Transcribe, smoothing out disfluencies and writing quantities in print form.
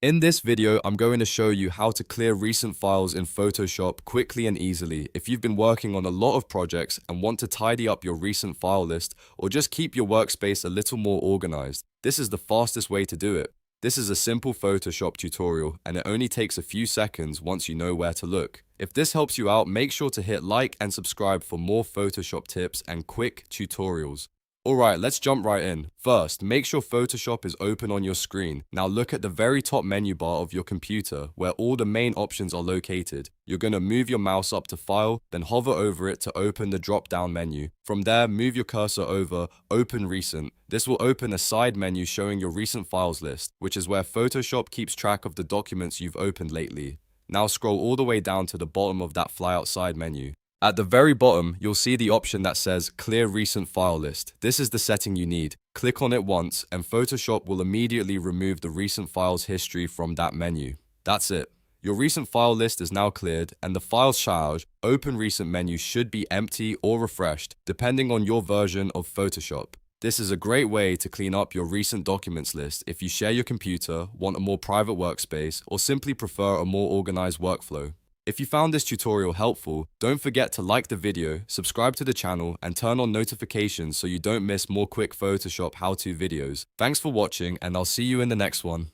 In this video, I'm going to show you how to clear recent files in Photoshop quickly and easily if you've been working on a lot of projects and want to tidy up your recent file list or just keep your workspace a little more organized. This is the fastest way to do it. This is a simple Photoshop tutorial and it only takes a few seconds once you know where to look. If this helps you out, make sure to hit like and subscribe for more Photoshop tips and quick tutorials. Alright, let's jump right in. First, make sure Photoshop is open on your screen. Now look at the very top menu bar of your computer where all the main options are located. You're going to move your mouse up to File, then hover over it to open the drop-down menu. From there, move your cursor over Open Recent. This will open a side menu showing your recent files list, which is where Photoshop keeps track of the documents you've opened lately. Now scroll all the way down to the bottom of that flyout side menu. At the very bottom, you'll see the option that says Clear Recent File List. This is the setting you need. Click on it once and Photoshop will immediately remove the recent files history from that menu. That's it. Your recent file list is now cleared and the Files Charge Open Recent menu should be empty or refreshed, depending on your version of Photoshop. This is a great way to clean up your recent documents list if you share your computer, want a more private workspace, or simply prefer a more organized workflow. If you found this tutorial helpful, don't forget to like the video, subscribe to the channel, and turn on notifications so you don't miss more quick Photoshop how-to videos. Thanks for watching, and I'll see you in the next one.